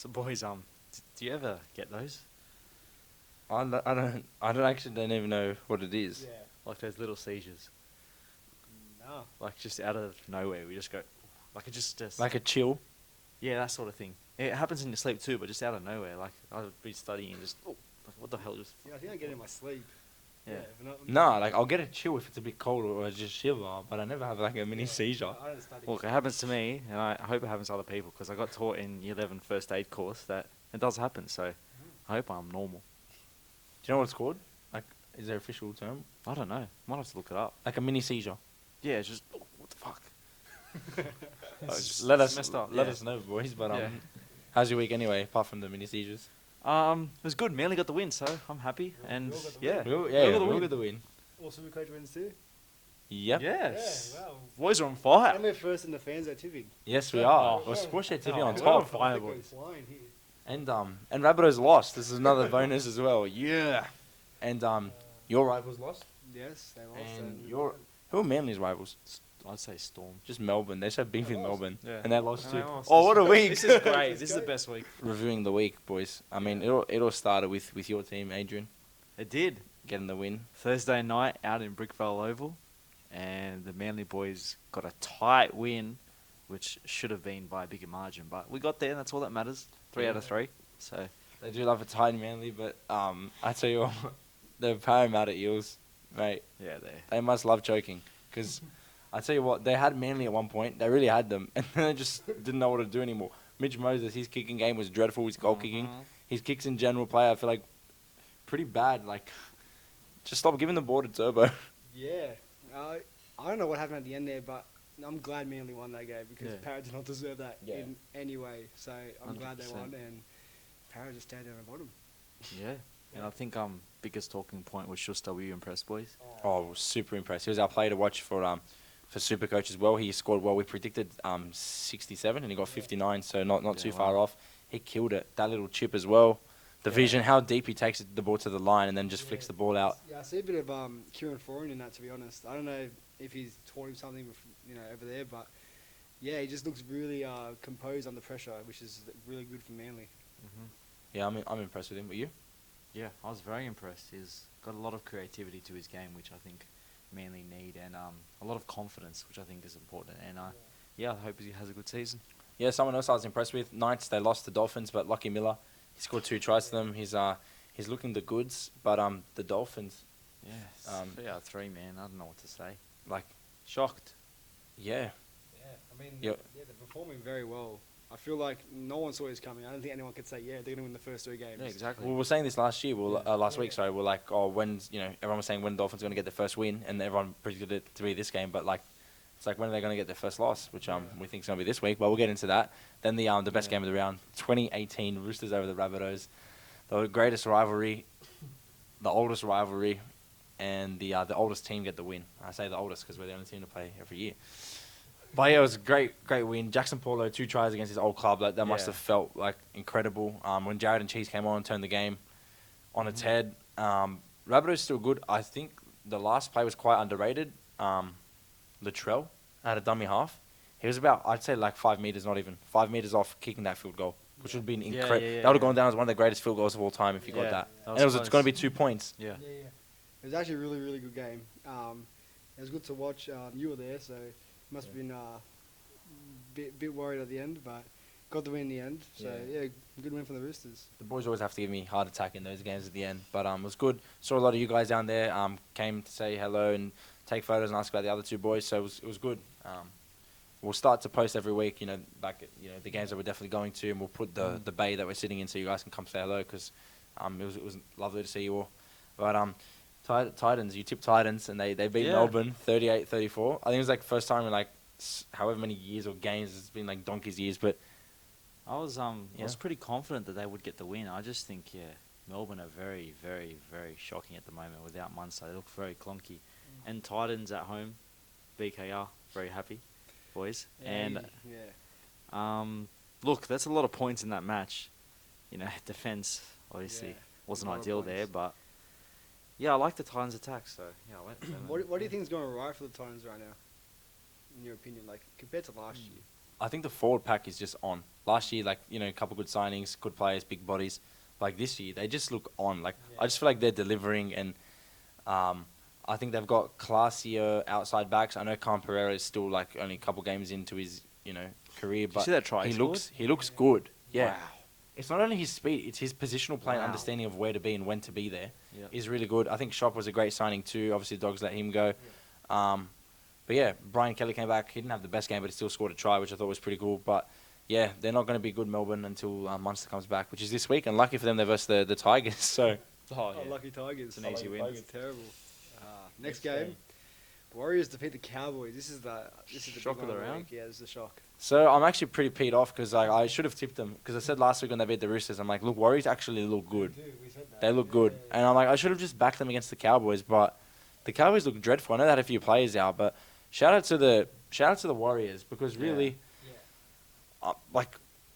So boys, do you ever get those? Don't even know what it is. Yeah. Like those little seizures? No. Like just out of nowhere, we just go, like it just Like a chill. yeah, that sort of thing. It happens in your sleep too, but just out of nowhere. Like I'd be studying and just, like, what the hell just? Yeah, I think I get it in my sleep. Yeah. but not, No, like I'll get a chill if it's a bit cold or just shiver, but I never have like a mini yeah, seizure. I don't study. Look, it happens to me, and I hope it happens to other people because I got taught in Year 11 first aid course that it does happen. So I hope I'm normal. Do you know what it's called? Like, is there an official term? I don't know. Might have to look it up. Like a mini seizure. Yeah, it's just what the fuck. Let it's us messed up. let Yeah. us know, boys. But Yeah. how's your week anyway? Apart from the mini seizures. It was good. Manly got the win, so I'm happy. And we all got the yeah, win. We'll win. get the win. Also, we coach wins too. Yep. Yes. Yeah, wow. Boys are on fire. And we're first in the fans at Tipping. Yes, we Yeah. are. Oh, We're yeah. SportShed TV Oh, on we're top. on fire, I think we're boys. flying here. And Rabbitohs lost. This is another bonus as well. Yeah. And your rivals lost. Yes, they lost. And who are Manly's rivals? I'd say Storm. Just Melbourne. They're so big in lost. Melbourne. Yeah. And they lost And too. they lost. Oh, what a week. This is great. Let's This is the go. best week. Reviewing the week, boys. I mean, it all started with your team, Adrian, It did. getting the win. Thursday night out in Brickvale Oval, and the Manly boys got a tight win, which should have been by a bigger margin, but we got there, and that's all that matters. 3 out of 3. So They do love a tight and Manly, but I tell you what, the Parramatta Eels, mate, yeah, they must love choking. Because I tell you what, they had Manly at one point. They really had them, and then they just didn't know what to do anymore. Mitch Moses, his kicking game was dreadful. His goal kicking, his kicks in general play, I feel like pretty bad. Like, just stop giving the ball to Turbo. Yeah. I don't know what happened at the end there, but I'm glad Manly won that game because Yeah. Parra did not deserve that Yeah. in any way. So I'm glad they 100%. won, and Parra just stayed down the bottom. Yeah. And I think biggest talking point was Schuster. Were you impressed, boys? Oh, super impressed. He was our player to watch for Supercoach as well. He scored well. We predicted 67 and he got 59, so not Yeah, too wow. far off. He killed it. That little chip as well. The Yeah. vision, how deep he takes the ball to the line and then just flicks the ball out. Yeah, I see a bit of Kieran Foran in that, to be honest. I don't know if he's taught him something, over there, but yeah, he just looks really composed under pressure, which is really good for Manly. Mm-hmm. Yeah, I'm impressed with him. But you? Yeah, I was very impressed. He's got a lot of creativity to his game, which I think Manly need, and a lot of confidence, which I think is important. And I hope he has a good season. Yeah, someone else I was impressed with. Knights, they lost to Dolphins, but Lockie Miller, he scored 2 tries to them. He's looking the goods, but the Dolphins, Yeah, 3 out of 3, man. I don't know what to say. like, Shocked. yeah. Yeah, I mean, Yep. they're performing very well. I feel like no one saw this coming. I don't think anyone could say, yeah, they're going to win the first 3 games. Yeah, exactly. Well, we were saying this last year, last Yeah. week, sorry. We're like, oh, when's, everyone was saying when the Dolphins are going to get their first win, and everyone predicted it to be this game, but like, it's like when are they going to get their first loss, which we think is going to be this week, but we'll get into that. Then the best game of the round, 2018 Roosters over the Rabbitohs, the greatest rivalry, the oldest rivalry, and the oldest team get the win. I say the oldest because we're the only team to play every year. But yeah, it was a great win. Jackson Paulo, 2 tries against his old club. That must Yeah. have felt like incredible. When Jared and Cheese came on and turned the game on its head. Rabbitohs still good. I think the last play was quite underrated. Latrell had a dummy half. He was about, I'd say, like 5 meters, not even 5 meters off kicking that field goal, which would have been Yeah, incredible. yeah, That would have yeah. gone down as one of the greatest field goals of all time if you got Yeah, that. that And it was close. going to be 2 points. Yeah. It was actually a really, really good game. It was good to watch. You were there, so must have been bit worried at the end, but got the win in the end. So, yeah, good win for the Roosters. The boys always have to give me heart attack in those games at the end, but it was good. Saw a lot of you guys down there. Came to say hello and take photos and ask about the other 2 boys, so it was good. We'll start to post every week, back at, the games that we're definitely going to, and we'll put the bay that we're sitting in so you guys can come say hello, because it was lovely to see you all. But Titans, you tipped Titans, and they beat Yeah. Melbourne 38-34. I think it was like the first time in like however many years or games, it's been like donkey's years, but I was Yeah. pretty confident that they would get the win. I just think, Melbourne are very, very, very shocking at the moment without Munster. They look very clunky. And Titans at home, BKR, very happy, boys. And look, that's a lot of points in that match. Defense obviously Yeah, wasn't a lot of ideal there, points. but yeah, I like the Titans attack. So yeah, I went. What do you think is going right for the Titans right now, in your opinion, like compared to last year? I think the forward pack is just on. Last year, like, a couple good signings, good players, big bodies. Like this year, they just look on. Like, I just feel like they're delivering, and I think they've got classier outside backs. I know Cam Pereira is still like only a couple games into his, career, Did you but see that try he looks good. Yeah. Wow. It's not only his speed; it's his positional play and Wow. understanding of where to be and when to be there. Yep. Is really good. I think Shop was a great signing too. Obviously, the Dogs let him go. But yeah, Brian Kelly came back. He didn't have the best game, but he still scored a try, which I thought was pretty cool. But yeah, they're not going to be good, Melbourne, until Munster comes back, which is this week. And lucky for them, they're versus the Tigers. So Oh, yeah. Lucky Tigers. It's an easy win. It's terrible. Next game, Warriors defeat the Cowboys. This is the Shock big of the one round? week. Yeah, this is a shock. So I'm actually pretty peed off because I should have tipped them because I said last week when they beat the Roosters, I'm like, look, Warriors actually look good. They look good. And I'm like, I should have just backed them against the Cowboys, but the Cowboys look dreadful. I know they had a few players out, but shout out to the Warriors because really, like,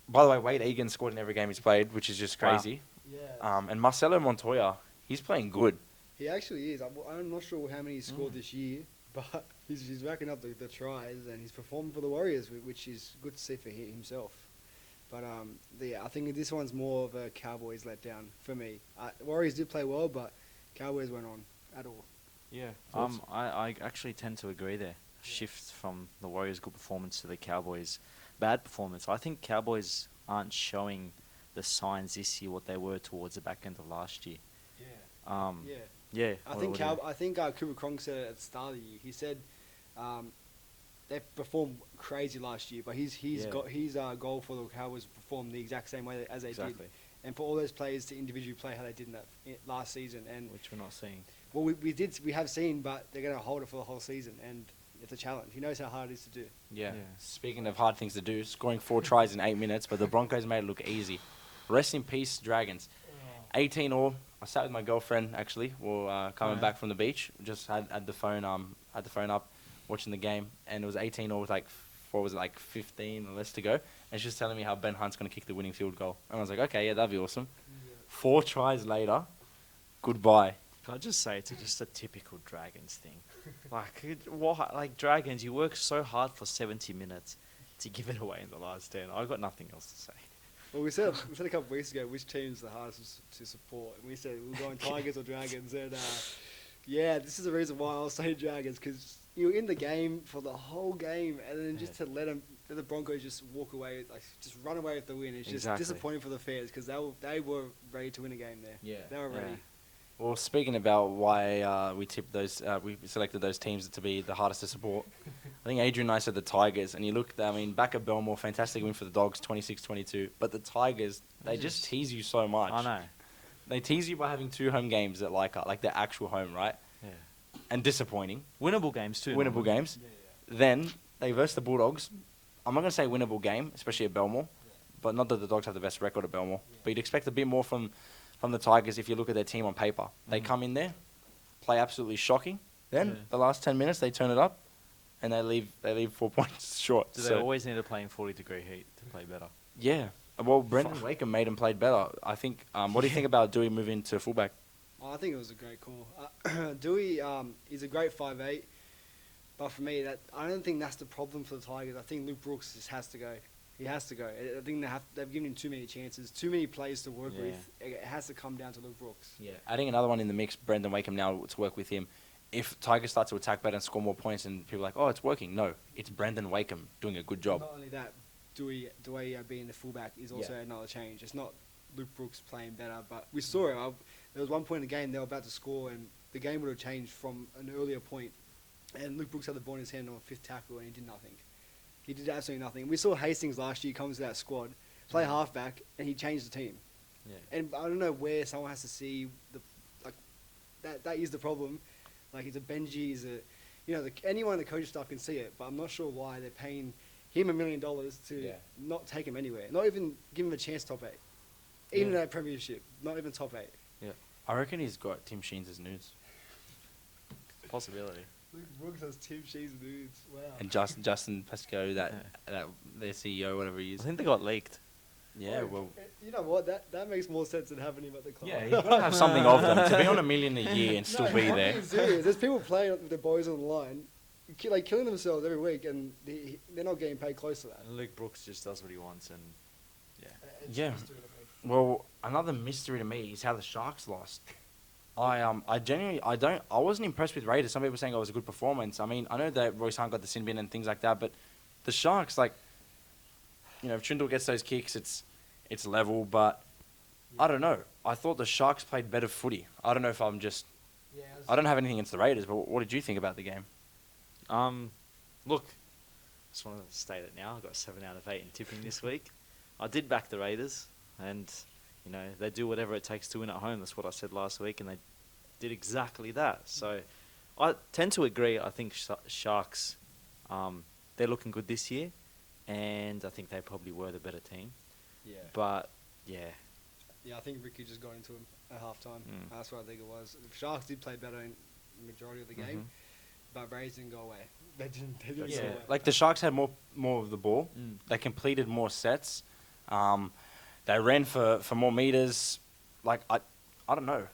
by the way, Wade Egan scored in every game he's played, which is just Wow. crazy. Yeah. And Marcelo Montoya, he's playing good. He actually is. I'm not sure how many he scored this year, but he's racking up the tries and he's performing for the Warriors, which is good to see for himself. But I think this one's more of a Cowboys letdown for me. Warriors did play well, but Cowboys went on at all. Yeah. Thoughts? I actually tend to agree there. Shift from the Warriors' good performance to the Cowboys' bad performance. I think Cowboys aren't showing the signs this year what they were towards the back end of last year. Yeah. Yeah. I think Cooper Cronk said it at the start of the year. He said they performed crazy last year, but his goal for the Cowboys to perform the exact same way as they did, and for all those players to individually play how they did in that last season, and Which we're not seeing. well, we have seen, but they're going to hold it for the whole season, and it's a challenge. He knows how hard it is to do. Yeah. Yeah. Speaking of hard things to do, scoring 4 tries in 8 minutes, but the Broncos made it look easy. Rest in peace, Dragons. 18 all. I sat with my girlfriend actually. We're coming back from the beach. Just had the phone up, watching the game, and it was 18 all with like 15 or less to go. And she was telling me how Ben Hunt's going to kick the winning field goal, and I was like, okay, yeah, that'd be awesome. 4 tries later, goodbye. Can I just say it's just a typical Dragons thing? Like Dragons, you work so hard for 70 minutes to give it away in the last 10. I've got nothing else to say. Well, we said a couple of weeks ago which team's the hardest to support, and we said we're going Tigers or Dragons, and this is the reason why I'll say Dragons, because you're in the game for the whole game, and then just to let the Broncos just walk away, like just run away with the win, it's just disappointing for the fans because they were ready to win a game there. Yeah, they were ready. Well, speaking about why we tipped those, we selected those teams to be the hardest to support. I think Adrian and I said the Tigers, and you look, back at Belmore, fantastic win for the Dogs, 26-22. But the Tigers, they just tease you so much. I know. They tease you by having 2 home games at Leichhardt, like their actual home, right? Yeah. And disappointing. Winnable games too. Winnable games. Then they verse the Bulldogs. I'm not going to say winnable game, especially at Belmore, but not that the Dogs have the best record at Belmore. But you'd expect a bit more from the Tigers if you look at their team on paper. They come in there, play absolutely shocking. Then the last 10 minutes they turn it up, and they leave 4 points short. Do they always need to play in 40-degree heat to play better? Yeah. Well, Brendan Wakeham made him play better. I think. What do you think about Dewey moving to fullback? I think it was a great call. Dewey is a great 5'8", but for me, I don't think that's the problem for the Tigers. I think Luke Brooks just has to go. He has to go. I think they've given him too many chances, too many players to work with. It has to come down to Luke Brooks. Yeah. Adding another one in the mix, Brendan Wakeham now to work with him. If Tigers start to attack better and score more points and people are like, oh, it's working. No, it's Brendan Wakeham doing a good job. Not only that, Dewey being the fullback is also another change. It's not Luke Brooks playing better, but we saw it. There was one point in the game they were about to score and the game would have changed from an earlier point. And Luke Brooks had the ball in his hand on a 5th tackle and he did nothing. He did absolutely nothing. We saw Hastings last year come to that squad, play halfback, and he changed the team. Yeah. And I don't know where someone has to see that is the problem. Like he's a Benji, anyone in the coaching staff can see it, but I'm not sure why they're paying him $1 million to not take him anywhere, not even give him a chance top 8, even in a premiership, not even top 8. Yeah. I reckon he's got Tim Sheens as nudes. Possibility. Luke Brooks has Tim Sheens nudes. Wow. And Justin Pascoe, that their CEO, whatever he is. I think they got leaked. Yeah, well. You know what? That makes more sense than having him at the club. Yeah, you've got to have something of them. To be on $1 million a year and still be there. I'm serious. There's people playing with their boys on the line. killing themselves every week, and they're not getting paid close to that. And Luke Brooks just does what he wants, and It's Yeah. a mystery to me. Well, another mystery to me is how the Sharks lost. I genuinely, I wasn't impressed with Raiders. Some people saying it was a good performance. I mean, I know that Royce Hunt got the sin bin and things like that, but the Sharks, like, if Trindle gets those kicks, it's level. But I don't know. I thought the Sharks played better footy. I don't know if I'm just. Yeah, I don't have anything against the Raiders, but what did you think about the game? look, just want to state it now. I got 7 out of 8 in tipping this week. I did back the Raiders, and they do whatever it takes to win at home. That's what I said last week, and they did exactly that. So I tend to agree. I think Sharks, they're looking good this year, and I think they probably were the better team. Yeah. But yeah, I think Ricky just got into him at halftime. Mm. That's what I think it was. The Sharks did play better in the majority of the game, but Rays didn't go away. They didn't go Yeah, away. like the Sharks had more of the ball. Mm. They completed more sets. They ran for more meters. Like I don't know.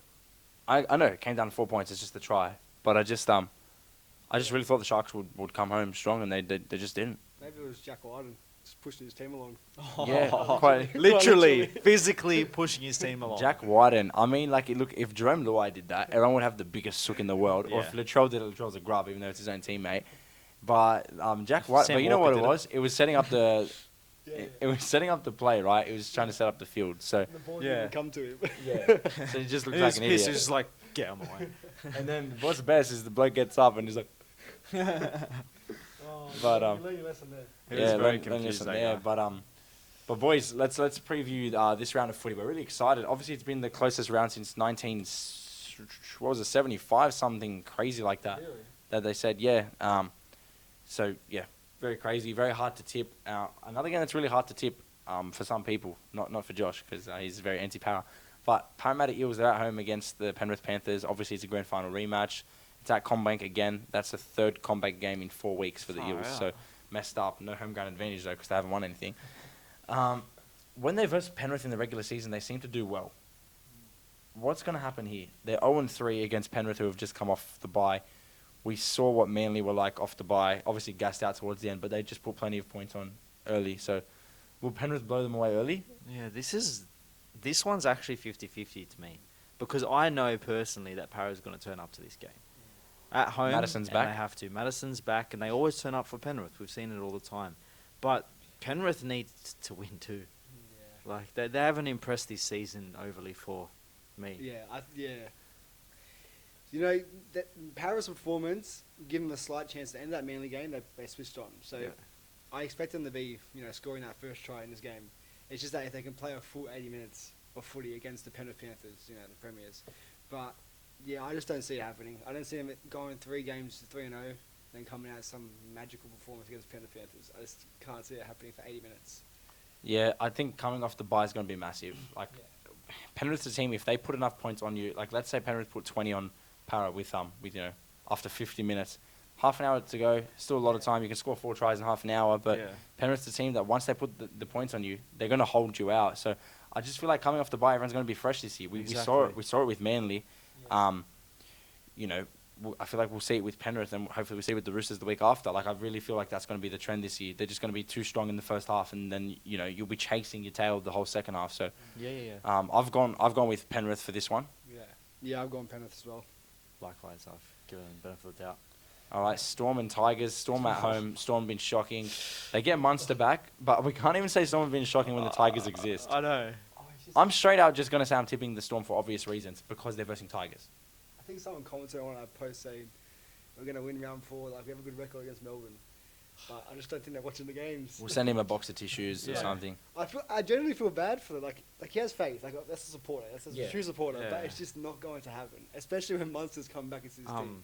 I know it came down to 4 points. It's just a try, but I just really thought the Sharks would come home strong, and they just didn't. Maybe it was Jack Wyden just pushing his team along. Yeah, quite. literally, physically pushing his team along. Jack Wyden. I mean, like, look, if Jerome Luai did that, everyone would have the biggest sook in the world. Or if Yeah. Latrell did it, Latrell's a grub, even though it's his own teammate. But Jack Wyden. Sam But you know Walker what it did it. was? It was setting up the. Yeah. It was setting up the play, right? It was trying to set up the field. So The ball Yeah. didn't come to him. yeah, so he just looked He like was an pissed. idiot. He was just like, get out of my way. And then what's best is the bloke gets up and he's like, But, you learn your lesson there. He was very learn confused, listen that there. guy. But boys, let's preview this round of footy. We're really excited. Obviously, it's been the closest round since 75, something crazy like that. Really? That they said, yeah. So yeah, very crazy, very hard to tip. Another game that's really hard to tip for some people, not for Josh because he's very anti-power. But Parramatta Eels are at home against the Penrith Panthers. Obviously, it's a grand final rematch. It's at Combank again. That's the third Combank game in 4 weeks for the Far Eels. out. So messed up. No home ground advantage though because they haven't won anything. When they versus Penrith in the regular season, they seem to do well. What's going to happen here? They're 0-3 against Penrith, who have just come off the bye. We saw what Manly were like off the bye. Obviously gassed out towards the end, but they just put plenty of points on early. So will Penrith blow them away early? Yeah, this one's actually 50-50 to me, because I know personally that Para's going to turn up to this game at home. Madison's and back. They have to. Madison's back, and they always turn up for Penrith. We've seen it all the time, but Penrith needs to win too. Yeah. Like they haven't impressed this season overly for me. Yeah. That Paris performance, give them a slight chance to end that Manly game. They switched on. So Yeah. I expect them to be, scoring that first try in this game. It's just that if they can play a full 80 minutes of footy against the Penrith Panthers, the premiers. But yeah, I just don't see it happening. I don't see them going 3 games to 3-0, then coming out with some magical performance against the Penrith Panthers. I just can't see it happening for 80 minutes. Yeah, I think coming off the bye is going to be massive. Like Penrith's a team, if they put enough points on you, like let's say Penrith put 20 on Para with after 50 minutes, half an hour to go, still a lot of time. You can score 4 tries in half an hour, but Yeah. Penrith's a team that once they put the points on you, they're going to hold you out. So I just feel like coming off the bye, everyone's going to be fresh this year. We saw Exactly. it with Manly. I feel like we'll see it with Penrith, and hopefully we'll see it with the Roosters the week after. Like I really feel like that's going to be the trend this year. They're just going to be too strong in the first half, and then you'll be chasing your tail the whole second half. So Yeah. I've gone with Penrith for this one. Yeah, I've gone Penrith as well. Likewise, I've given them the benefit of the doubt. All right, Storm and Tigers. Storm at home. Storm been shocking. They get Munster back, but we can't even say Storm have been shocking when the Tigers exist. I know. I'm straight out just going to say I'm tipping the Storm for obvious reasons because they're versing Tigers. I think someone commented on our post saying we're going to win round 4, like we have a good record against Melbourne. But I just don't think they're watching the games. We'll send him a box of tissues or Yeah. something. I generally feel bad for them. Like he has faith. Like that's a supporter. That's a Yeah. true supporter. Yeah. But it's just not going to happen. Especially when Munster's come back into his team.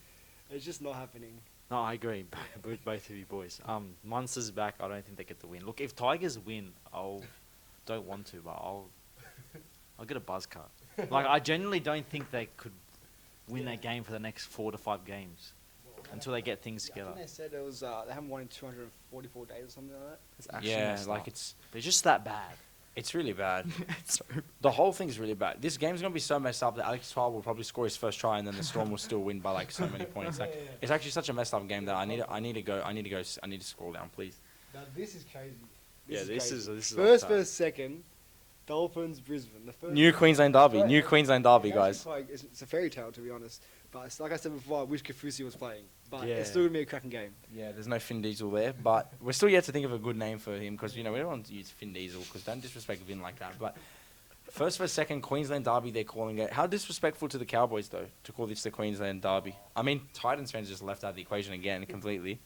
It's just not happening. No, I agree with both of you boys. Munster's back. I don't think they get the win. Look, if Tigers win, don't want to, but I'll get a buzz cut. Like I genuinely don't think they could win that game for the next 4 to 5 games until they get things I together. think they said they haven't won in 244 days or something like that. It's actually Yeah, messed like up. it's They're just that bad. It's really bad. It's so The whole thing's really bad. This game's gonna be so messed up that Alex Twile will probably score his first try, and then the Storm will still win by like so many points. Like it's actually such a messed up game that I need to scroll down, please. Now, this is crazy. this is First off versus second, Dolphins, Brisbane. The first New Queensland Derby, new Queensland Derby, It's actually guys. quite- it's a fairy tale, to be honest. But it's, like I said before, I wish Kafusi was playing. But Yeah. it's still going to be a cracking game. Yeah, there's no Finn Diesel there, but we're still yet to think of a good name for him because we don't want to use Finn Diesel because don't disrespect Vin like that. But first versus second Queensland Derby, they're calling it. How disrespectful to the Cowboys though to call this the Queensland Derby? I mean, Titans fans just left out of the equation again completely.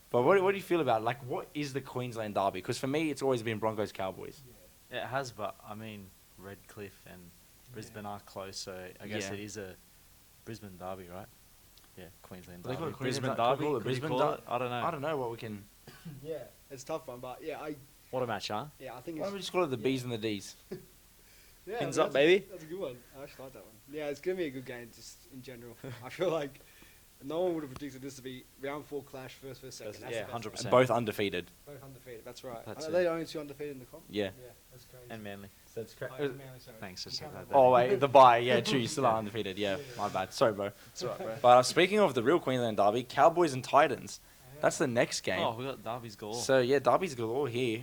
But what do you feel about it? Like, what is the Queensland Derby? Because for me, it's always been Broncos Cowboys. It has, but I mean, Redcliffe and Brisbane are close, so I guess Yeah. it is a Brisbane derby, right? Yeah, Queensland They call derby. it Queensland Brisbane derby? derby. Call it Could you Brisbane call derby? it? I don't know. I don't know what we can. Yeah, it's a tough one. But yeah, What a match, huh? I think Why it's. don't we just call it the B's and the D's? Yeah, Pins that's up, baby. That's a good one. I actually like that one. Yeah, it's going to be a good game just in general. I feel like no one would have predicted this to be round 4 clash first versus second. That's Yeah, the best 100%. And both undefeated. one. Both undefeated. That's right. That's Are it. they the only 2 undefeated in the comp? Yeah. that's crazy. And Manly. That's Oh, correct. Manly, sorry. Thanks, just said that. Oh wait, the bye. Yeah, true. You still are undefeated. Yeah, my bad. Sorry, bro. That's right, bro. But speaking of the real Queensland Derby, Cowboys and Titans. That's the next game. Oh, we got derbies galore. So yeah, derbies galore here.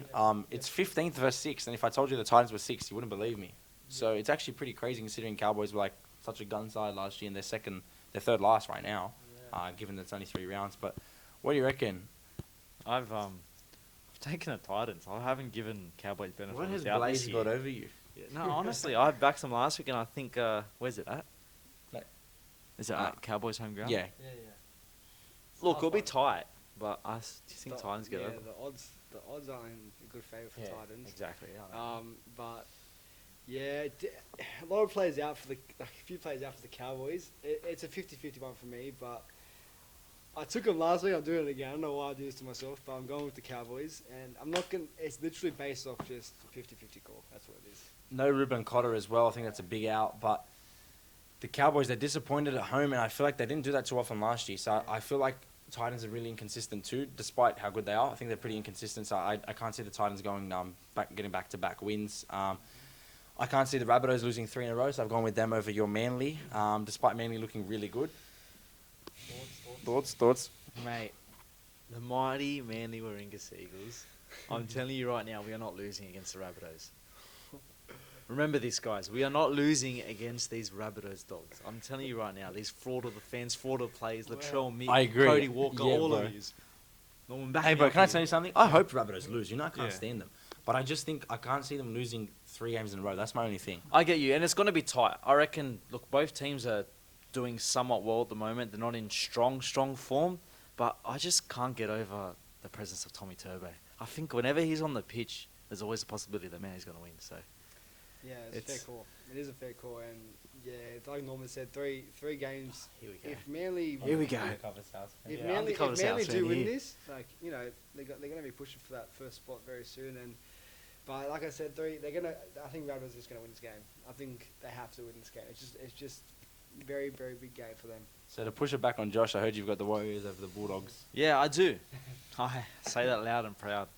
It's 15th versus 6th, and if I told you the Titans were 6th, you wouldn't believe me. So it's actually pretty crazy considering Cowboys were like such a gun side last year, and they're third last right now, given that it's only 3 rounds. But what do you reckon? I've taken the Titans. I haven't given Cowboys benefit What of has the doubt Blaze this got year. over you? Yeah, no, honestly, I backed them last week, and I think where's it at? Like- Is it at Cowboys home ground? Yeah. Yeah. Look, it'll be Tough tight, but do you think The- Titans get yeah, over? the odds aren't in good favour for Titans. Exactly. Yeah. But yeah, a lot of players out for a few players out for the Cowboys. It's a 50-50 one for me, but I took them last week. I'm doing it again. I don't know why I do this to myself, but I'm going with the Cowboys, and I'm not going. It's literally based off just 50-50 call. That's what it is. No Ruben Cotter as well. I think that's a big out. But the Cowboys, they're disappointed at home, and I feel like they didn't do that too often last year. So I feel like Titans are really inconsistent too, despite how good they are. I think they're pretty inconsistent. So I can't see the Titans going getting back-to-back wins. I can't see the Rabbitohs losing 3 in a row, so I've gone with them over your Manly, despite Manly looking really good. Thoughts? Mate, the mighty Manly Warringah Seagulls. I'm telling you right now, we are not losing against the Rabbitohs. Remember this, guys. We are not losing against these Rabbitohs dogs. I'm telling you right now, these fraud of the fans, fraud of the players, Latrell Mick, I agree. Cody Walker, Yeah, all bro. of you. Norman, back Hey, me bro, up can I here. tell you something? I hope Rabbitohs lose. You know, I can't Yeah. stand them. But I just think I can't see them losing 3 games in a row. That's my only thing. I get you, and it's going to be tight. I reckon, look, both teams are doing somewhat well at the moment. They're not in strong form, but I just can't get over the presence of Tommy Turbo. I think whenever he's on the pitch, there's always a possibility that man is going to win. So Yeah, it's a fair call. It is a fair call, and yeah, like Norman said, three games. here we go. If Manly, Here we go. If Yeah, Manly, undercover if Manly South do fan win here. this, like they're going to be pushing for that first spot very soon. And but like I said, I think Rabbitohs is just going to win this game. I think they have to win this game. It's just very big game for them. So to push it back on Josh, I heard you've got the Warriors over the Bulldogs. Yeah, I do. I say that loud and proud.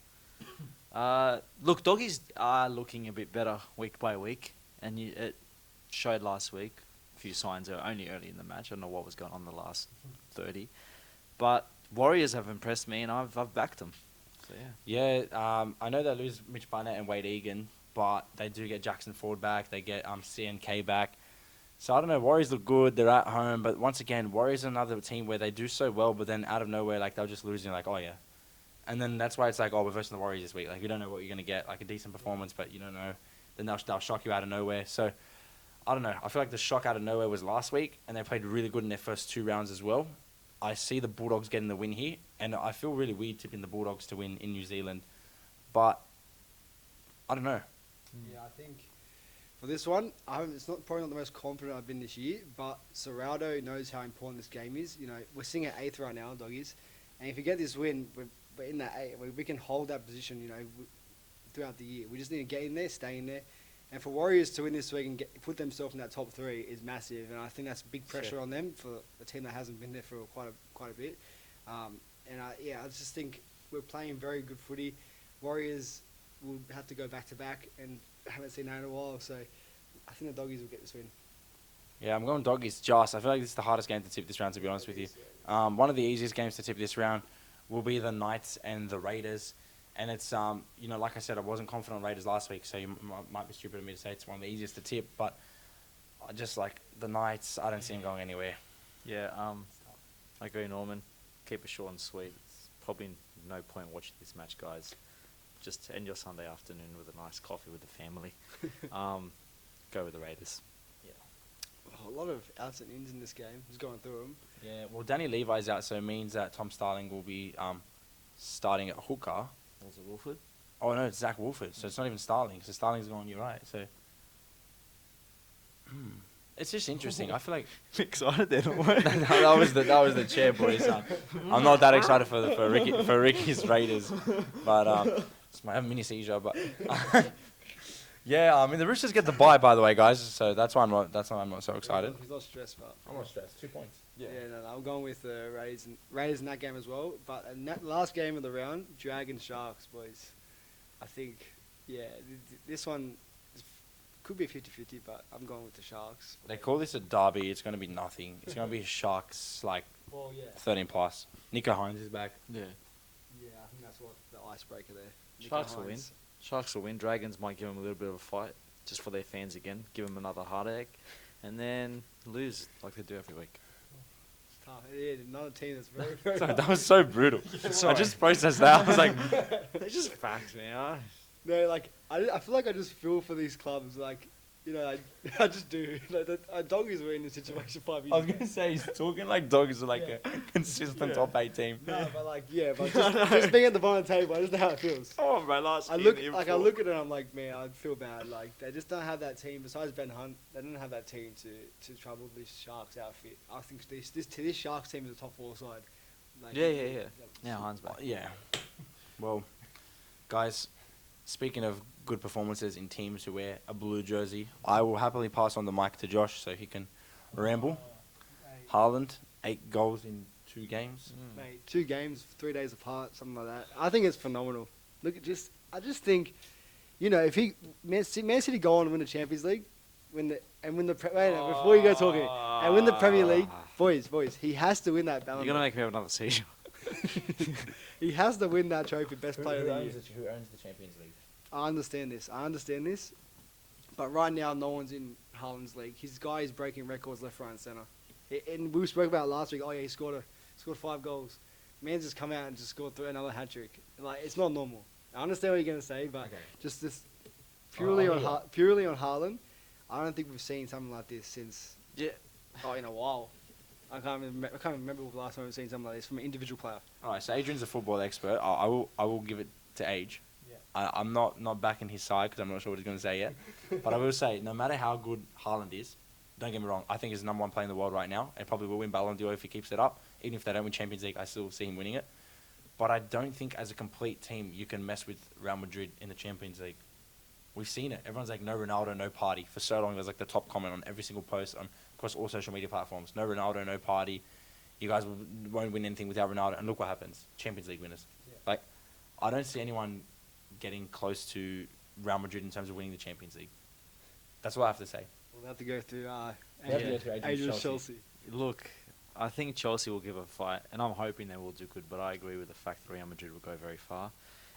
Look, doggies are looking a bit better week by week, and it showed last week. A few signs are only early in the match. I don't know what was going on the last 30, but Warriors have impressed me, and I've backed them. So yeah. Yeah, I know they lose Mitch Barnett and Wade Egan, but they do get Jackson Ford back. They get CNK back. So I don't know. Warriors look good. They're at home, but once again, Warriors are another team where they do so well, but then out of nowhere, like they'll just lose. And you're like, oh yeah, and then that's why it's like, oh, we're versing the Warriors this week. Like you don't know what you're gonna get. Like a decent performance, but you don't know. Then they'll shock you out of nowhere. So I don't know. I feel like the shock out of nowhere was last week, and they played really good in their first 2 rounds as well. I see the Bulldogs getting the win here, and I feel really weird tipping the Bulldogs to win in New Zealand, but I don't know. Yeah, I think for this one, it's probably not the most confident I've been this year, but Serraldo knows how important this game is. You know, we're sitting at 8th right now, doggies, and if we get this win, we're in that 8. We can hold that position, you know, throughout the year. We just need to get in there, stay in there, and for Warriors to win this week and put themselves in that top 3 is massive, and I think that's big pressure on them for a team that hasn't been there for quite a bit. I just think we're playing very good footy. Warriors will have to go back to back, and haven't seen that in a while. So I think the Doggies will get this win. Yeah, I'm going Doggies. Joss, I feel like this is the hardest game to tip this round, to be honest with you. One of the easiest games to tip this round will be the Knights and the Raiders. And it's, like I said, I wasn't confident on Raiders last week, so you might be stupid of me to say it's one of the easiest to tip. But I just like the Knights, I don't see them going anywhere. Yeah, I agree, Norman. Keep it short and sweet. It's probably no point watching this match, guys. Just end your Sunday afternoon with a nice coffee with the family. Go with the Raiders. A lot of outs and ins in this game. Just going through them. Yeah, well, Danny Levi's out, so it means that Tom Starling will be starting at hooker. Was it Wolford? Oh, no, it's Zach Wolford, so it's not even Starling. So Starling's going, you're right. So it's just interesting. I feel like Excited then, that was the chair, boys. I'm not that excited for Ricky's Raiders, but I have a mini seizure. But yeah, I mean the Roosters get the bye, by the way, guys. So that's why I'm not so excited. He's not stressed, but I'm not stressed. 2 points. yeah, no, I'm going with the Raiders in that game as well. But in that last game of the round, Dragons Sharks, boys. I think, this one could be 50-50, but I'm going with the Sharks. They call this a derby. It's going to be nothing. It's going to be Sharks 13 plus. Nico Hines is back. Yeah. Yeah, I think that's what the icebreaker there. Sharks will win. Sharks will win. Dragons might give them a little bit of a fight, just for their fans again. Give them another heartache, and then lose like they do every week. It's tough. Yeah, another team that's very, very Sorry, tough. that was so brutal. I just processed that. I was like, They're just facts, man. No, like, I feel like I just feel for these clubs. Like, I just do. Like, Doggies were in this situation 5 years I was ago. going to say, he's talking like dogs are like a consistent top 8 team. No, but just being at the bottom of the table, I just know how it feels. Oh, bro, last I look at it and I'm like, man, I feel bad. Like, they just don't have that team. Besides Ben Hunt, they don't have that team to trouble this Sharks outfit. I think this Sharks team is a top 4 side. Like, Yeah. Now Hans back. Yeah. Well, guys, speaking of good performances in teams who wear a blue jersey, I will happily pass on the mic to Josh so he can ramble. Haaland, 8 goals in 2 games. Mate, 2 games, 3 days apart, something like that. I think it's phenomenal. I just think, if Man City go on and win the Champions League, win the before you go talking, and win the Premier League, boys, he has to win that Ballon You're d'Or. gonna make me have another seizure. He has to win that trophy, best player of the year. Who owns the Champions League? I understand this. But right now, no one's in Haaland's league. His guy is breaking records left, right, and centre. And we spoke about it last week. Oh yeah, he scored 5 goals. Man's just come out and just scored another hat trick. Like, it's not normal. I understand what you're gonna say, but just this purely on Haaland, I don't think we've seen something like this since in a while. I can't remember the last time we've seen something like this from an individual player. All right, so Adrian's a football expert. I will give it to Age. Yeah. I'm not backing his side because I'm not sure what he's going to say yet. But I will say, no matter how good Haaland is, don't get me wrong, I think he's the number 1 player in the world right now and probably will win Ballon d'Or if he keeps it up. Even if they don't win Champions League, I still see him winning it. But I don't think as a complete team you can mess with Real Madrid in the Champions League. We've seen it. Everyone's like, no Ronaldo, no party. For so long, there's like the top comment on every single post across all social media platforms. No Ronaldo, no party. You guys won't win anything without Ronaldo. And look what happens. Champions League winners. Yeah. Like, I don't see anyone getting close to Real Madrid in terms of winning the Champions League. That's what I have to say. We'll have to go through Adrian's Chelsea. Look, I think Chelsea will give a fight, and I'm hoping they will do good, but I agree with the fact that Real Madrid will go very far.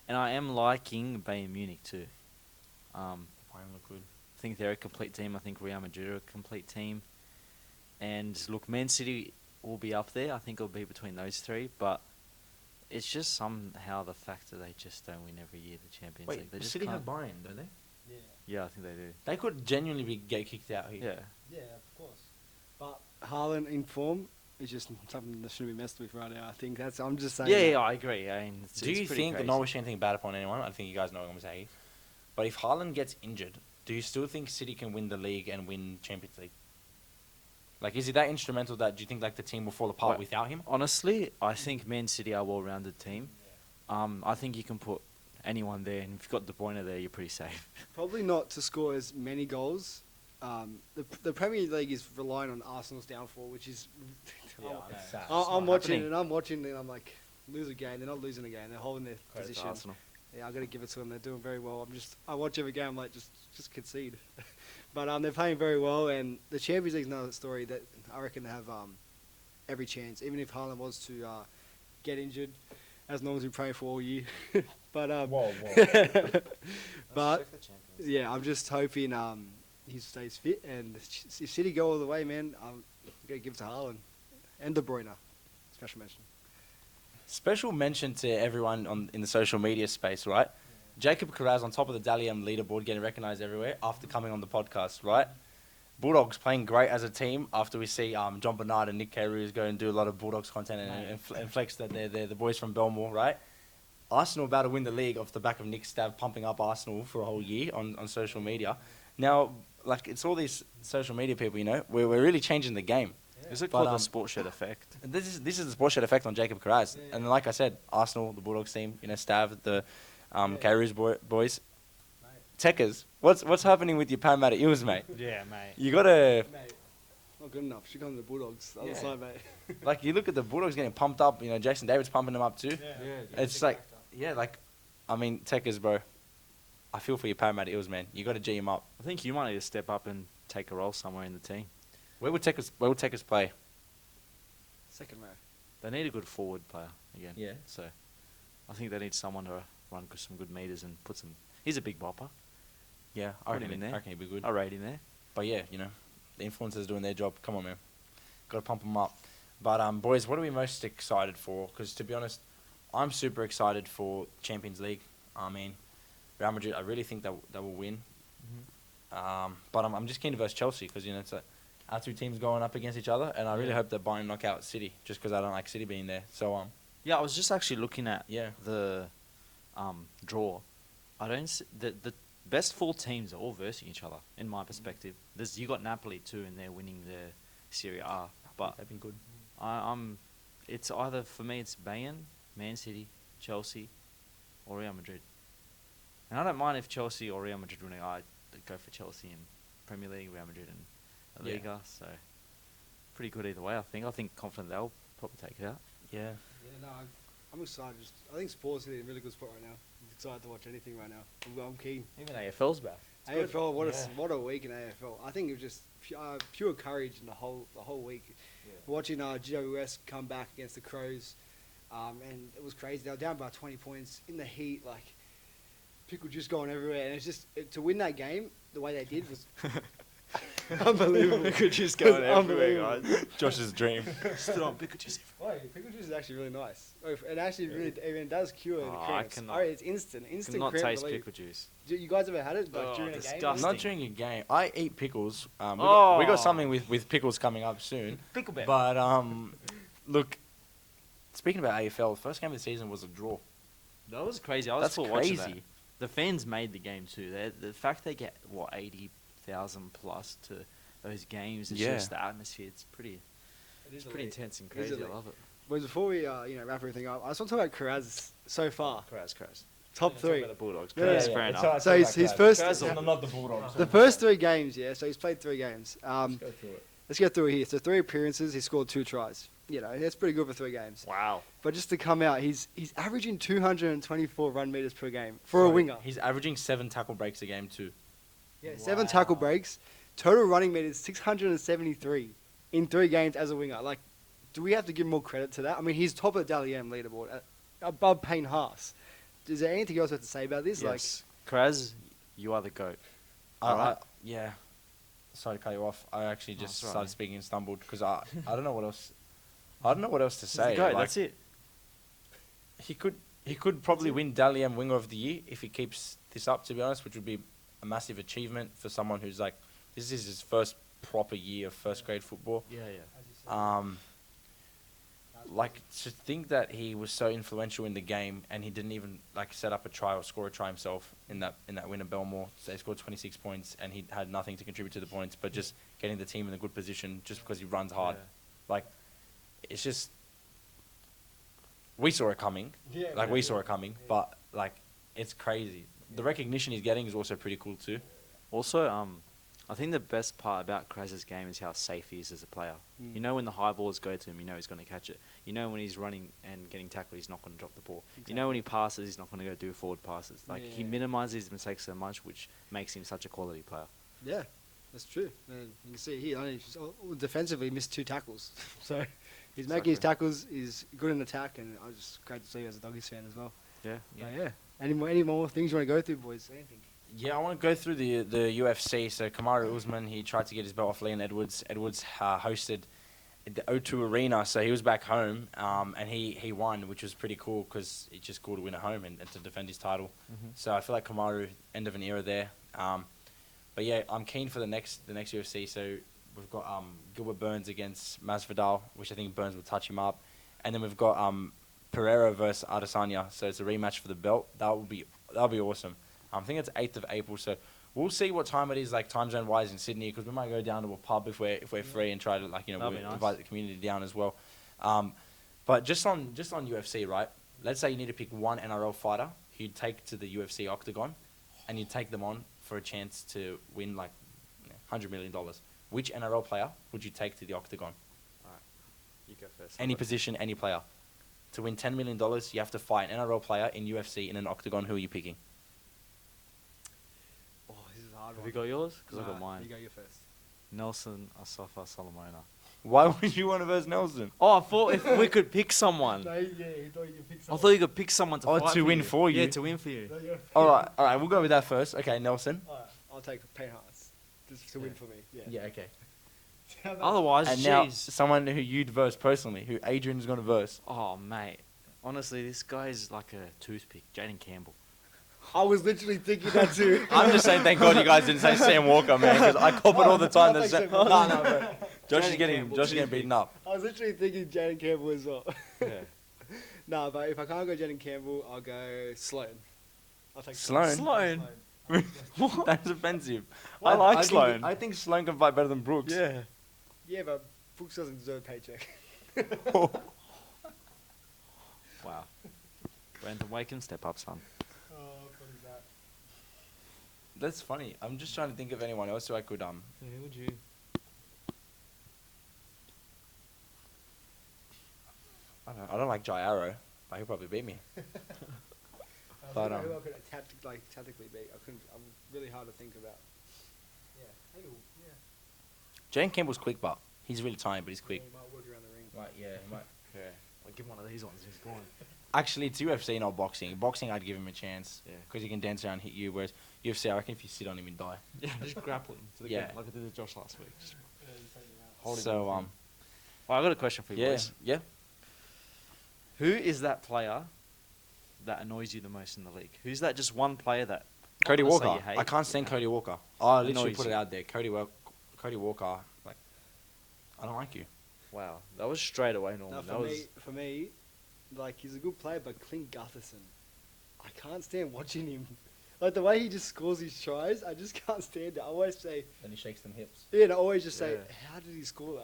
And I am liking Bayern Munich too. Look good. I think they're a complete team. I think Real Madrid are a complete team. And look, Man City will be up there. I think it'll be between those 3, but it's just somehow the fact that they just don't win every year the Champions League. They Wait, just City can't. have Bayern, don't they? Yeah, I think they do. They could genuinely get kicked out here. Yeah, of course. But Haaland in form is just something that shouldn't be messed with right now. I think I'm just saying. Yeah, I agree. I mean, Do you think, not wishing anything bad upon anyone, I think you guys know what I'm going to say, but if Haaland gets injured, do you still think City can win the league and win Champions League? Like, is he that instrumental that do you think like the team will fall apart without him? Honestly, I think Man City are a well-rounded team. I think you can put anyone there, and if you've got De Bruyne there, you're pretty safe. Probably not to score as many goals. The Premier League is relying on Arsenal's downfall, which is. I'm watching and I'm like, lose a game. They're not losing a game. They're holding their position. Arsenal. yeah, I got to give it to them. They're doing very well. I watch every game, like just concede. But they're playing very well, and the Champions League's another story that I reckon they have every chance, even if Haaland was to get injured, as Norman's been praying for all year. But Whoa. but yeah, I'm just hoping he stays fit, and if City go all the way, man, I'm gonna give it to Haaland and De Bruyne. Special mention. Special mention to everyone in the social media space, right? Jacob Carraz on top of the Dally M leaderboard, getting recognised everywhere after coming on the podcast, right? Bulldogs playing great as a team after we see John Bernard and Nick Carews go and do a lot of Bulldogs content and flex that they're the boys from Belmore, right? Arsenal about to win the league off the back of Nick Stav pumping up Arsenal for a whole year on social media. Now, like, it's all these social media people, you know, we're really changing the game. Is it called the SportShed effect? This is the SportShed effect on Jacob Carraz. Yeah. And like I said, Arsenal, the Bulldogs team, you know, Stav, the Carews boys. Techers, what's happening with your Parramatta Eels, mate? Yeah, mate. You gotta, Mate, not good enough. Should come to the Bulldogs. The other Yeah. side, mate. like, you look at the Bulldogs getting pumped up. You know, Jason David's pumping them up too. It's like, I mean, Techers, bro. I feel for your Parramatta Eels, man. You got to G him up. I think you might need to step up and take a role somewhere in the team. Where would Techers play? Second row. They need a good forward player again. Yeah. So I think they need someone to run some good meters and put some. He's a big bopper. Yeah, Put him in there. I reckon he'd be good. I rate him there. But yeah, you know, the influencers doing their job. Come on, man. Got to pump them up. But boys, what are we most excited for? Because to be honest, I'm super excited for Champions League. I mean, Real Madrid. I really think they will win. But I'm just keen to verse Chelsea because you know it's our two teams going up against each other, and I really hope that Bayern knock out City just because I don't like City being there. So Yeah, I was just actually looking at yeah, the draw. I don't see, the best four teams are all versing each other in my perspective. You got Napoli too, and they're winning the Serie A. But they've been good. it's either for me it's Bayern, Man City, Chelsea, or Real Madrid. And I don't mind if Chelsea or Real Madrid winning. I go for Chelsea in Premier League, Real Madrid in La Yeah. Liga. So pretty good either way. I think confident they'll probably take it out. Yeah. Yeah, no, I'm excited. I think sports is in a really good spot right now. I'm excited to watch anything right now. I'm keen. Even AFL's back. AFL, Yeah. what a week in AFL. I think it was just pure courage in the whole week. Yeah. Watching GWS come back against the Crows, and it was crazy. They were down by 20 points in the heat, like pickle juice going everywhere, and it's just to win that game the way they did was unbelievable. Pickle juice It was going everywhere, unbelievable. guys. Josh's dream. Stood on pickle juice. Wait, pickle juice is actually really nice. It actually really even does cure the Oh, I cramps. cannot- It's instant Cannot cramp taste relief. pickle juice. You guys ever had it Oh, during a game? disgusting. Not during a game. I eat pickles. We Oh. got something with pickles coming up soon. Pickle bear. But look, speaking about AFL, the first game of the season was a draw. That was crazy. I was That's full watching that. crazy. The fans made the game too. The fact they get 80,000 plus to those games. It's Yeah. just the atmosphere. It's pretty intense and crazy. I love it. But before we wrap everything up, I just want to talk about Carraz so far. Carraz. Top three. The Bulldogs. Yeah, Carraz, yeah, fair enough. So his first, not the Bulldogs. the first 3 games, yeah. So he's played 3 games. Go through it. Let's get through it here. So 3 appearances, he scored 2 tries. You know, that's pretty good for 3 games. Wow. But just to come out, he's averaging 224 run meters per game for a winger. He's averaging 7 tackle breaks a game too. Yeah, 7 tackle breaks, total running meters 673 in 3 games as a winger. Like, do we have to give more credit to that? I mean, he's top of the Dally M leaderboard, above Payne Haas. Is there anything else we have to say about this? Yes. Carraz, you are the GOAT. I yeah. Sorry to cut you off. I actually just that's all right, started man. speaking and stumbled because I don't know what else. I don't know what else to He's say. the GOAT. Like, That's it. He could probably win Dally M Winger of the Year if he keeps this up. To be honest, which would be a massive achievement for someone who's like, this is his first proper year of first grade football. Yeah. Like to think that he was so influential in the game and he didn't even like set up a try or score a try himself in that win at Belmore. So he scored 26 points and he had nothing to contribute to the points, but just getting the team in a good position just because he runs hard. Yeah. Like it's just we saw it coming. We saw it coming, but like it's crazy. The recognition he's getting is also pretty cool too. Also, I think the best part about Kraz's game is how safe he is as a player. Mm. You know when the high balls go to him, you know he's going to catch it. You know when he's running and getting tackled, he's not going to drop the ball. Exactly. You know when he passes, he's not going to go do forward passes. Like, he Yeah. minimises his mistakes so much, which makes him such a quality player. Yeah, that's true. And you can see he only defensively missed 2 tackles. So he's making his tackles. He's good in attack, and I just great to see you as a Doggies fan as well. Yeah. Yeah. Any more things you want to go through, boys? Anything? Yeah, I want to go through the UFC. So Kamaru Usman, he tried to get his belt off Leon Edwards. Edwards hosted the O2 Arena, so he was back home, and he won, which was pretty cool because it's just cool to win at home and to defend his title. Mm-hmm. So I feel like Kamaru, end of an era there. But yeah, I'm keen for the next UFC. So we've got Gilbert Burns against Masvidal, which I think Burns will touch him up, and then we've got Pereira versus Adesanya. So it's a rematch for the belt. That'll be awesome. I think it's 8th of April. So we'll see what time it is, like time zone wise in Sydney, because we might go down to a pub if we're free and try to That'd be nice. invite the community down as well. But just on UFC, right? Let's say you need to pick one NRL fighter who you'd take to the UFC octagon, and you'd take them on for a chance to win like $100 million. Which NRL player would you take to the octagon? You go first. Any position, any player. To win $10 million, you have to fight an NRL player in UFC in an octagon. Who are you picking? Oh, this is a hard Have one. you got yours? Because I got Nah, mine. You go your first. Nelson Asafa Solomona. Why would you want to verse Nelson? Oh, I thought if we could pick someone. No, yeah, he thought you could pick I thought you could pick someone to Oh, fight to win for you. Yeah, to win for you. All right, we'll go with that first. Okay, Nelson. Alright, I'll take Payne Haas. Just to win for me. Yeah. Yeah, okay. Otherwise, And now, jeez. someone who you'd verse personally, who Adrian's going to verse. Oh, mate. Honestly, this guy's like a toothpick. Jaden Campbell. I was literally thinking that too. I'm just saying, thank God you guys didn't say Sam Walker, man, because I cop it all the time. I'll That take no, Sam no, bro. Josh is Jaden getting Campbell, beaten up. I was literally thinking Jaden Campbell as well. Yeah. No, but if I can't go Jaden Campbell, I'll go Sloan. I'll take Sloan? Sloan? That's offensive. I like think- Sloan. I think Sloan can fight better than Brooks. Yeah. Yeah, but Brooks doesn't deserve a paycheck. Wow. Brandon Wakem, step up, son. Oh, what is that? That's funny. I'm just trying to think of anyone else who I could Yeah, who would you? I don't like Jai Arrow, but he'll probably beat me. But, who I um, could tactically beat. I'm really hard to think about. Yeah, maybe. Yeah. Jane Campbell's quick, but he's really tiny, but he's quick. He might work around the ring. Right, yeah, he might. Yeah. I'll give him one of these ones. He's gone. Actually, it's UFC, not boxing. Boxing, I'd give him a chance. Yeah. Because he can dance around and hit you, whereas UFC, I reckon if you sit on him, he'd die. Yeah, just grapple him to the Yeah. ground like I did with Josh last week. Just So, Well, I got a question for you, yeah, boys. yeah. Who is that player that annoys you the most in the league? Who's that just one player that... Cody not to say Walker. you hate, I can't stand Cody Walker. I literally Annoys put it you. out there. Cody Walker, like, I don't like you. Wow, that was straight away, Norman. No, That for me, like he's a good player, but Clint Gutherson, I can't stand watching him. Like the way he just scores his tries, I just can't stand it. I always say, Then he shakes them hips. yeah, and I always just say, Yeah. how did he score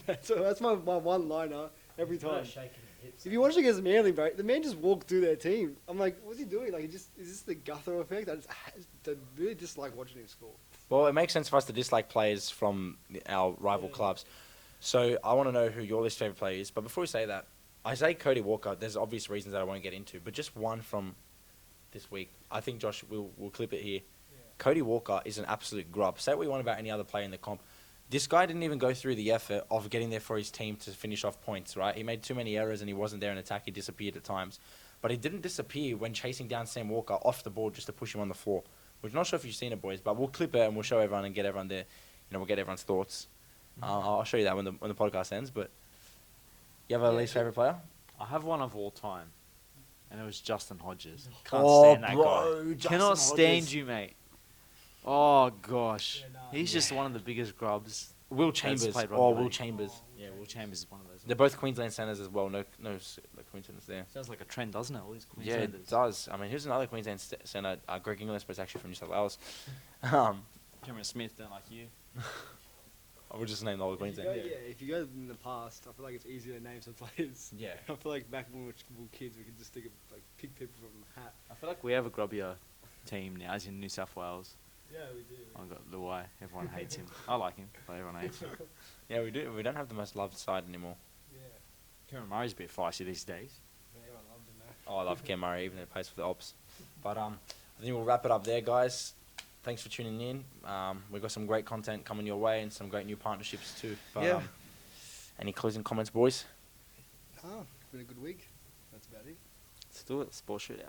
that? that's my one-liner every time. Shaking hips. If you watch it against Manly, bro, the man just walked through their team. I'm like, what's he doing? Like, is this the Gutho effect? I really dislike watching him score. Well, it makes sense for us to dislike players from our rival clubs. So I want to know who your least favourite player is. But before we say that, I say Cody Walker. There's obvious reasons that I won't get into, but just one from this week. I think, Josh, we'll clip it here. Yeah. Cody Walker is an absolute grub. Say what you want about any other player in the comp. This guy didn't even go through the effort of getting there for his team to finish off points, right? He made too many errors and he wasn't there in attack. He disappeared at times. But he didn't disappear when chasing down Sam Walker off the ball just to push him on the floor. We're not sure if you've seen it, boys, but we'll clip it and we'll show everyone and get everyone there. We'll get everyone's thoughts. I'll show you that when the podcast ends. But you have a least favorite player? I have one of all time, and it was Justin Hodges. Can't Oh, stand that bro, guy. Justin Cannot stand Hodges. you, mate. Oh gosh, Yeah, nah, he's just one of the biggest grubs. Will Chambers. played rugby Will league. Chambers. Yeah, Will Chambers is one of those. They're both Queensland centres as well. No coincidence there. Sounds like a trend, doesn't it? All these Yeah, Queenslanders. it does. I mean, here's another Queensland centre, Greg Inglis, but it's actually from New South Wales. Cameron Smith don't like you. I would just name the whole If you Queensland. go, if you go in the past, I feel like it's easier to name some players. Yeah. I feel like back when we were kids, we could just pick people from a hat. I feel like we have a grubbier team now, as in New South Wales. Yeah, we do. I got the way. Everyone hates him. I like him, but everyone hates him. Yeah, we do. We don't have the most loved side anymore. Yeah. Cameron Murray's a bit feisty these days. Everyone loves him now. Oh, I love Cam Murray, even though he plays for the Ops. But I think we'll wrap it up there, guys. Thanks for tuning in. We've got some great content coming your way and some great new partnerships too. But, Yeah. Any closing comments, boys? It's been a good week. That's about it. Let's do it. Sport shootout.